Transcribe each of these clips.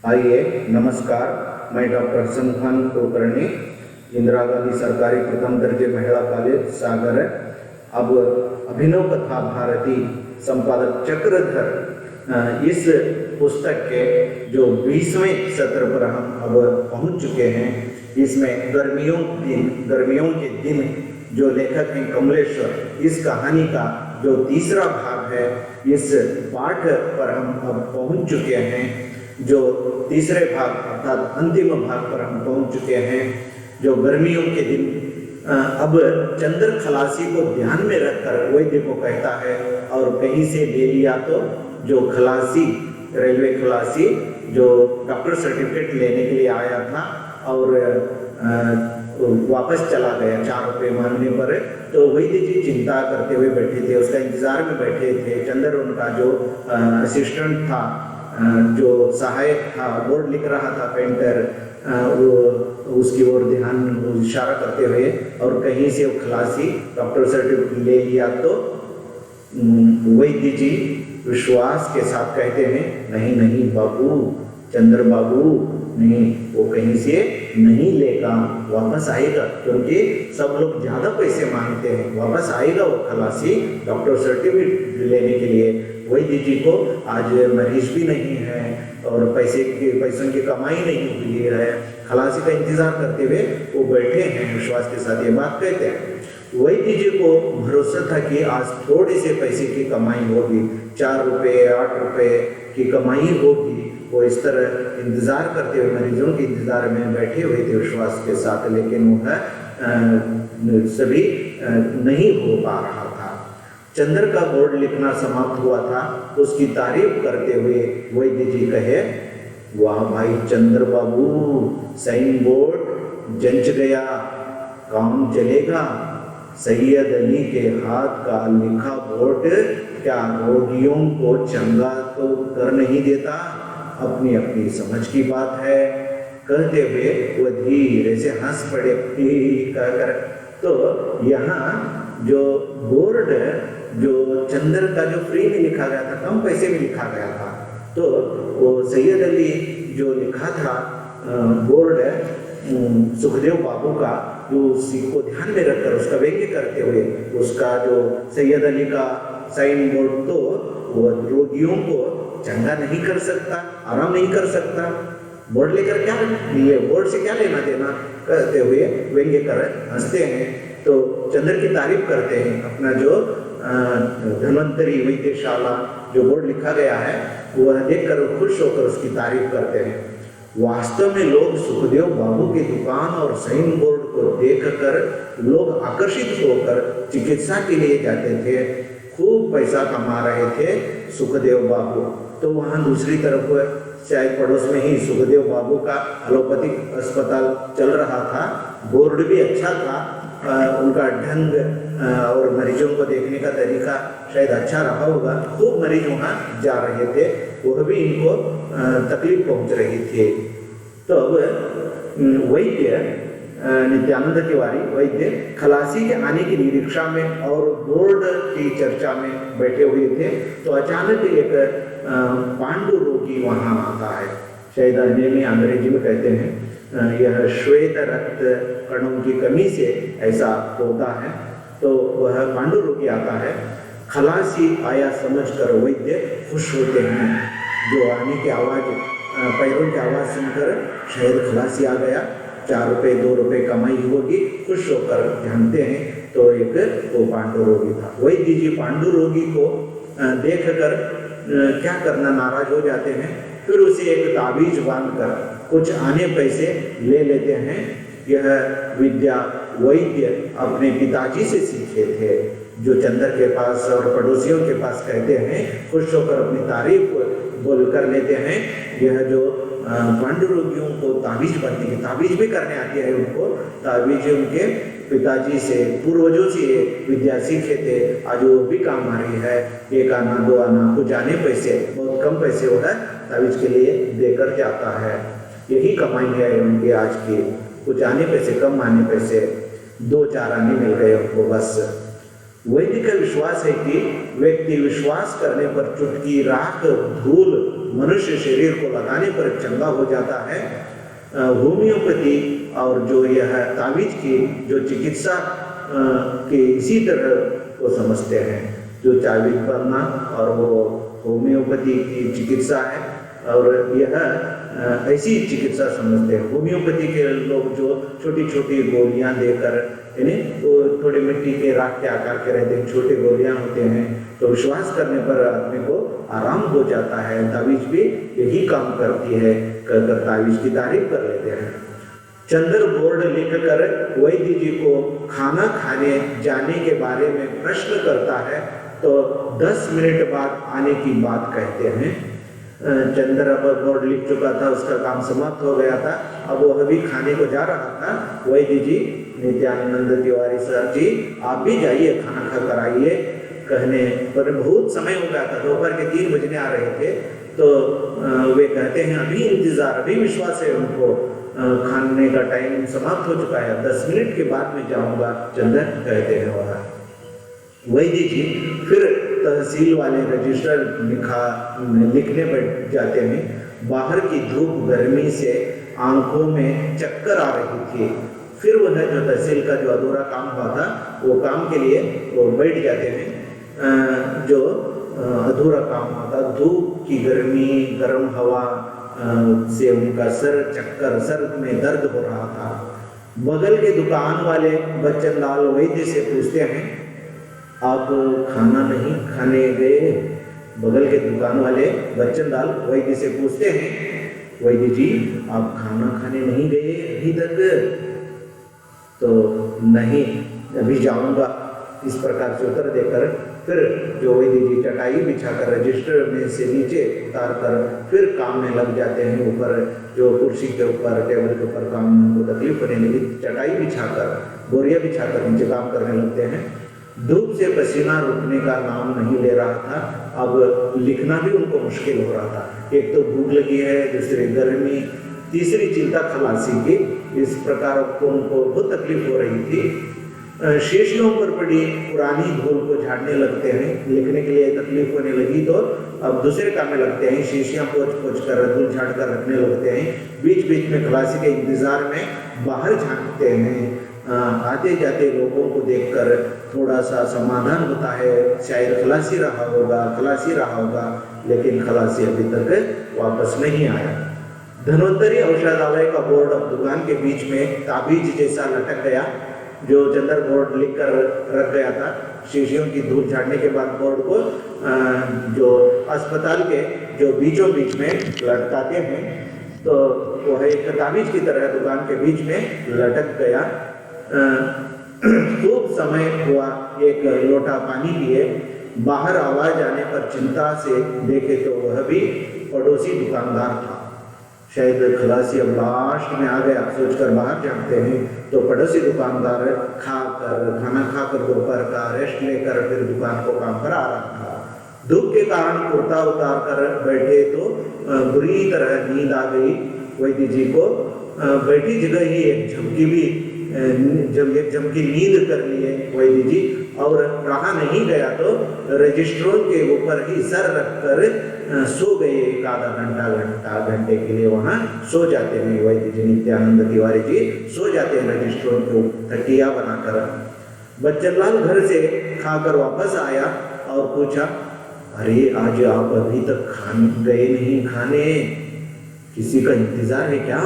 आइए, नमस्कार। मैं डॉक्टर हसन खान कुलकर्णी, इंदिरा गांधी सरकारी प्रथम दर्जे महिला कॉलेज सागर। अब अभिनव कथा भारती संपादक चक्रधर इस पुस्तक के जो 20वें सत्र पर हम अब पहुंच चुके हैं। इसमें गर्मियों के दिन जो लेखक हैं कमलेश्वर, इस कहानी का जो तीसरा भाग है, इस पाठ पर हम अब पहुंच चुके हैं। जो तीसरे भाग अर्थात अंतिम भाग पर हम पहुंच चुके हैं। जो गर्मियों के दिन अब चंद्र खलासी को ध्यान में रखकर वैद्य को कहता है और कहीं से ले लिया तो जो खलासी, रेलवे खलासी जो डॉक्टर सर्टिफिकेट लेने के लिए आया था और वापस चला गया 4 रुपये मांगने पर, तो वैद्य जी चिंता करते हुए बैठे थे, उसका इंतजार में बैठे थे। चंद्र उनका जो असिस्टेंट था, जो सहायक था, बोर्ड लिख रहा था, पेंटर, वो उसकी ओर ध्यान इशारा करते हुए और कहीं से वो खलासी डॉक्टर सर्टिफिकेट ले लिया तो वैद्य जी विश्वास के साथ कहते हैं, नहीं नहीं बाबू, चंद्र बाबू नहीं, वो कहीं से नहीं लेगा, वापस आएगा। क्योंकि सब लोग ज़्यादा पैसे मांगते हैं, वापस आएगा वो खलासी डॉक्टर सर्टिफिकेट लेने के लिए। वैद्य जी को आज मरीज भी नहीं है और पैसों की कमाई नहीं हुई है। खलासी का इंतजार करते हुए वो बैठे हैं, विश्वास के साथ ये बात कहते हैं। वैद्य जी को भरोसा था कि आज थोड़े से पैसे की कमाई होगी, 4 रुपये 8 रुपये की कमाई होगी। वो इस तरह इंतजार करते हुए मरीजों के इंतजार में बैठे हुए थे विश्वास के साथ, लेकिन वह सभी नहीं हो पा रहा था। चंद्र का बोर्ड लिखना समाप्त हुआ था, उसकी तारीफ करते हुए वैद्य जी कहे, वाह भाई चंद्र बाबू, साइन बोर्ड जंच गया, काम चलेगा। सैयद अली के हाथ का लिखा बोर्ड क्या रोगियों को चंगा तो कर नहीं देता? अपनी अपनी समझ की बात है। कहते हुए वो धीरे से हंस पड़े कहकर। तो यहाँ जो बोर्ड, जो चंद्र का जो फ्री में लिखा गया था, कम पैसे में लिखा गया था, तो वो सैयद अली जो लिखा था बोर्ड सुखदेव बाबू का, जो उसी को ध्यान में रखकर उसका व्यंग्य करते हुए उसका जो सैयद अली का साइन बोर्ड, तो वो रोगियों को चंगा नहीं कर सकता, आराम नहीं कर सकता। बोर्ड लेकर क्या लिए, बोर्ड से क्या लेना देना, कहते हुए व्यंग्य कर हंसते हैं। तो चंद्र की तारीफ करते हैं। अपना जो धन्वंतरी वैद्यशाला जो बोर्ड लिखा गया है, वह देखकर खुश होकर उसकी तारीफ करते हैं। वास्तव में लोग सुखदेव बाबू की दुकान और साइन बोर्ड को देखकर लोग आकर्षित होकर चिकित्सा के लिए जाते थे। खूब पैसा कमा रहे थे सुखदेव बाबू। तो वहाँ दूसरी तरफ शायद पड़ोस में ही सुखदेव बाबू का एलोपैथिक अस्पताल चल रहा था। बोर्ड भी अच्छा था, उनका ढंग और मरीजों को देखने का तरीका शायद अच्छा रहा होगा। खूब मरीज वहाँ जा रहे थे, वह भी इनको तकलीफ पहुँच रही थी। तो अब वैद्य नित्यानंद तिवारी वैद्य खलासी के आने की निरीक्षा में और बोर्ड की चर्चा में बैठे हुए थे। तो अचानक एक पांडु रोगी वहाँ आता है। शायद हिंदी में, अंग्रेजी में कहते हैं यह श्वेत रक्त कणों की कमी से ऐसा होता है। तो वह पांडु रोगी आता है। खलासी आया समझकर वैद्य खुश होते हैं। जो आने की आवाज़, पैरों की आवाज़ सुनकर शायद खलासी आ गया, 4 रुपये 2 रुपये कमाई होगी, खुश होकर जानते हैं। तो एक वो पांडु रोगी था। वैद्य जी पांडु रोगी को देखकर क्या करना, नाराज हो जाते हैं। फिर उसे एक ताबीज बांधकर कुछ आने पैसे ले लेते हैं। यह विद्या वैद्य अपने पिताजी से सीखे थे, जो चंद्र के पास और पड़ोसियों के पास कहते हैं, खुश होकर अपनी तारीफ बोल कर लेते हैं। यह जो पांडु रोगियों को ताबीज बनने की, ताबीज भी करने आती है उनको, ताबीज उनके पिताजी से, पूर्वजों से विद्या सीखे थे। आज वो भी काम आ रही है। 1 आना 2 आना, कुछ आने पैसे, बहुत कम पैसे होता है, ताबीज के लिए देकर जाता है। यही कमाई है उनकी आज की, कुछ आने पैसे, कम आने पैसे, 2-4 आने मिल गए उनको बस। वैद्य का विश्वास है कि व्यक्ति विश्वास करने पर चुटकी राख धूल मनुष्य शरीर को लगाने पर चंगा हो जाता है। होम्योपैथी और जो यह तावीज की जो चिकित्सा के इसी तरह को समझते हैं, जो तावीज बनना और वो होम्योपैथी की चिकित्सा है, और यह ऐसी चिकित्सा समझते हैं। होम्योपैथी के लोग जो छोटी छोटी गोलियां देकर, यानी वो थोड़े मिट्टी के राख के आकार के रहते हैं, छोटे गोलियां होते हैं, तो विश्वास करने पर आदमी को आराम हो जाता है। तावीज भी यही काम करती है, कहकर तावीज की तारीफ कर लेते हैं। चंद्र बोर्ड लिखकर वैद्य जी को खाना खाने जाने के बारे में प्रश्न करता है, तो 10 मिनट बाद आने की बात कहते हैं। चंद्र अब बोर्ड लिख चुका था, उसका काम समाप्त हो गया था, अब वो अभी खाने को जा रहा था। वैद्य जी, नित्यानंद तिवारी सर जी, आप भी जाइए, खाना खा कर आइए, कहने पर बहुत समय हो गया था, दोपहर के 3 बजने आ रहे थे। तो वे कहते हैं अभी इंतजार, अभी विश्वास है उनको, खाने का टाइम समाप्त हो चुका है, 10 मिनट के बाद में जाऊंगा, चंद्र कहते हैं वहाँ। वैद्य जी फिर तहसील वाले रजिस्टर लिखने बैठ जाते हैं। बाहर की धूप गर्मी से आंखों में चक्कर आ रही थी। फिर वह जो तहसील का जो अधूरा काम हुआ था, वो काम के लिए वो बैठ जाते हैं। जो अधूरा काम हुआ था, धूप की गर्मी, गर्म हवा से उनका सर में दर्द हो रहा था। बगल के दुकान वाले बच्चन लाल वैद्य से पूछते हैं, आप खाना नहीं खाने गए? बगल के दुकान वाले बच्चन लाल वैद्य से पूछते हैं, वैद्य जी आप खाना खाने नहीं गए अभी तक? तो नहीं, अभी जाऊंगा, इस प्रकार से उत्तर देकर फिर जो वैद्य जी चटाई बिछाकर रजिस्टर में से नीचे उतार कर फिर काम में लग जाते हैं। ऊपर जो कुर्सी के ऊपर, टेबल के ऊपर काम को तकलीफ होने लगी, चटाई बिछाकर, बोरिया बिछाकर नीचे काम करने लगते हैं। धूप से पसीना रुकने का नाम नहीं ले रहा था। अब लिखना भी उनको मुश्किल हो रहा था। एक तो भूख लगी है, दूसरी गर्मी, तीसरी चिंता खलासी की। इस प्रकार उनको बहुत तकलीफ हो रही थी। शीशियों पर पड़ी पुरानी धूल को झाड़ने लगते हैं। लिखने के लिए तकलीफ होने लगी तो अब दूसरे काम में लगते हैं, शीशियाँ पोंछ कर धूल झाड़ कर रखने लगते हैं। बीच बीच में खलासी के इंतजार में बाहर झांकते हैं। आते जाते लोगों को देखकर थोड़ा सा समाधान होता है, शायद खलासी रहा होगा, लेकिन खलासी अभी तक वापस नहीं आया। धन्वंतरी औषधालय का बोर्ड अब दुकान के बीच में ताबीज जैसा लटक गया। जो चंद्र बोर्ड लिख कर रख गया था, शीशियों की धूल झाड़ने के बाद बोर्ड को जो अस्पताल के जो बीचों बीच में लटकाते हैं, तो वह एक ताबीज की तरह दुकान के बीच में लटक गया। खूब समय हुआ, एक लोटा पानी पिए। बाहर आवाज आने पर चिंता से देखे तो वह भी पड़ोसी दुकानदार था। शायद खलासी अब लास्ट में आ गया सोचकर बाहर झांकते हैं, तो पड़ोसी दुकानदार खाना खाकर दोपहर का रेस्ट लेकर फिर दुकान को काम पर आ रहा था। धूप के कारण कुर्ता उतार कर बैठे तो बुरी तरह नींद आ गई वैद्य जी को। बैठी जगह ही एक झपकी नींद कर लिए वैद्य जी, और रहा नहीं गया तो रजिस्टरों के ऊपर ही सर रखकर सो गए। एक आधा घंटे के लिए वहाँ सो जाते हैं वैद्य जी। नित्यानंद तिवारी जी सो जाते हैं रजिस्टरों को तकिया बनाकर। बच्चनलाल घर से खाकर वापस आया और पूछा, अरे आज आप अभी तक गए नहीं खाने, किसी का इंतजार है क्या?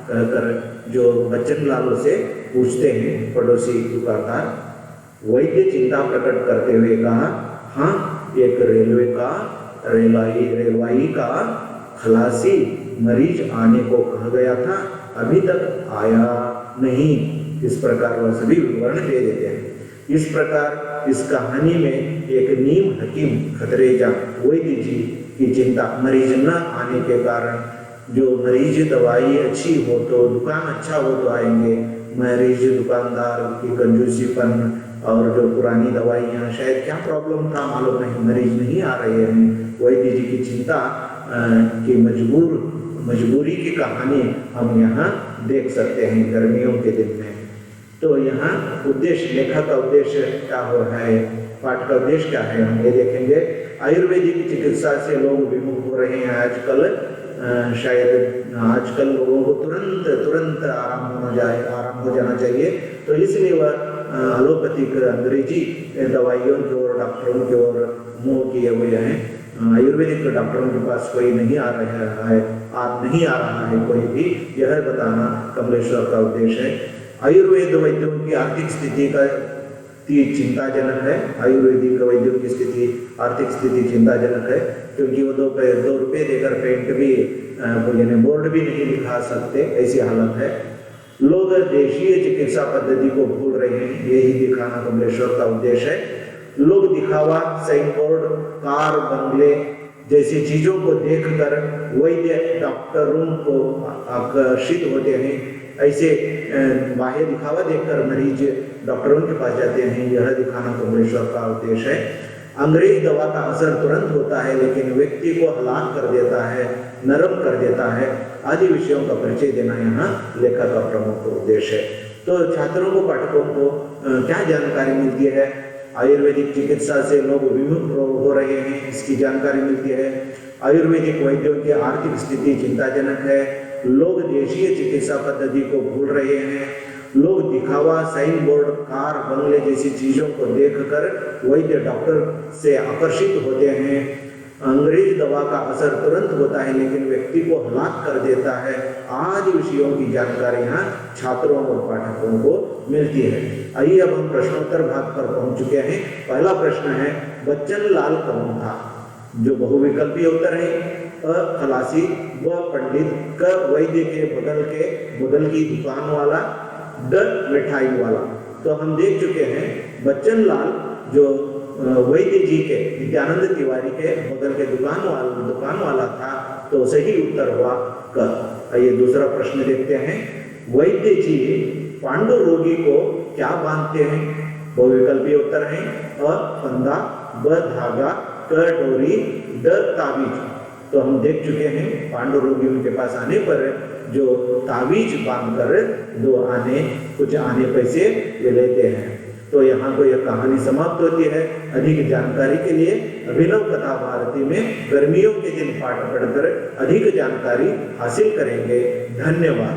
कहकर जो बच्चनलाल से पूछते हैं पड़ोसी दुकानदार। वैद्य चिंता प्रकट करते हुए कहा, हाँ, एक रेलवाई का खलासी मरीज आने को कहा गया था, अभी तक आया नहीं। इस प्रकार वह सभी विवरण दे देते हैं। इस प्रकार इस कहानी में एक नीम हकीम खतरेजा वैद्य जी की चिंता, मरीज न आने के कारण, जो मरीज दवाई अच्छी हो तो दुकान अच्छा हो तो आएंगे, मरीज दुकानदार की कंजूसीपन और जो पुरानी दवाइयाँ, शायद क्या प्रॉब्लम था मालूम नहीं, मरीज नहीं आ रहे हैं। वैद्य जी की चिंता की मजबूरी की कहानी हम यहाँ देख सकते हैं गर्मियों के दिन में। तो यहाँ उद्देश्य, लेखक का उद्देश्य क्या हो रहा है, पाठ का उद्देश्य क्या है, हम ये देखेंगे। आयुर्वेदिक चिकित्सा से लोग विमुख हो रहे हैं आजकल। शायद आजकल लोगों को तुरंत आराम हो जाना चाहिए, तो इसलिए वह एलोपैथिक अंग्रेजी दवाइयों की ओर, डॉक्टरों की ओर मुँह किए हुए हैं। आयुर्वेदिक डॉक्टरों के पास कोई नहीं आ रहा है कोई भी, यह बताना कमलेश्वर का उद्देश्य है। आयुर्वेद वैद्यों की आर्थिक स्थिति का चिंताजनक है। आयुर्वेदिक वैद्यों की स्थिति, आर्थिक स्थिति चिंताजनक है, क्योंकि वो 2 रुपये देकर पेंट भी यानी बोर्ड भी नहीं दिखा सकते, ऐसी हालत है। लोग देशीय चिकित्सा पद्धति को भूल रहे हैं, यही दिखाना कमलेश्वर का उद्देश्य है। लोग दिखावा, साइन बोर्ड, कार, बंगले जैसी चीजों को देखकर वैद्य डॉक्टरों को आकर्षित होते हैं। ऐसे बाह्य दिखावा देखकर मरीज डॉक्टरों के पास जाते हैं, यह दिखाना कमलेश्वर का उद्देश्य है। अंग्रेज दवा का असर तुरंत होता है, लेकिन व्यक्ति को हलाक कर देता है, नरम कर देता है, आदि विषयों का परिचय देना यहाँ लेखक का प्रमुख उद्देश्य है। तो छात्रों को, पाठकों को क्या जानकारी मिलती है? आयुर्वेदिक चिकित्सा से लोग विमुख हो रहे हैं, इसकी जानकारी मिलती है। आयुर्वेदिक वैद्यों की आर्थिक स्थिति चिंताजनक है। लोग देशीय चिकित्सा पद्धति को भूल रहे हैं। लोग दिखावा, साइन बोर्ड, कार, बंगले जैसी चीजों को देखकर वैद्य डॉक्टर से आकर्षित होते हैं। अंग्रेज दवा का असर तुरंत होता है, लेकिन व्यक्ति को हलाक कर देता है, आदि विषयों की जानकारी यहाँ छात्रों और पाठकों को मिलती है। आइए अब हम प्रश्नोत्तर भाग पर पहुंच चुके हैं। पहला प्रश्न है, बच्चन लाल कौन था? जो बहुविकल्पीय उत्तर है, अ खलासी, ब पंडित, क वैद्य के बगल की दुकान वाला, ड मिठाई वाला। तो हम देख चुके हैं बच्चन लाल जो वैद्य जी के, नित्यानंद तिवारी के बगल के दुकान वाला था, तो सही उत्तर हुआ क। आइए दूसरा प्रश्न देखते हैं। वैद्य जी पांडु रोगी को क्या बांधते हैं? बहुविकल्पीय उत्तर है, अ फंदा, ब धागा, क डोरी, ड ताबीज। तो हम देख चुके हैं पांडु रोगी उनके पास आने पर जो ताबीज बांधकर कुछ आने पैसे ये लेते हैं। तो यहाँ को यह कहानी समाप्त होती है। अधिक जानकारी के लिए अभिनव कथा भारती में गर्मियों के दिन पाठ पढ़कर अधिक जानकारी हासिल करेंगे। धन्यवाद।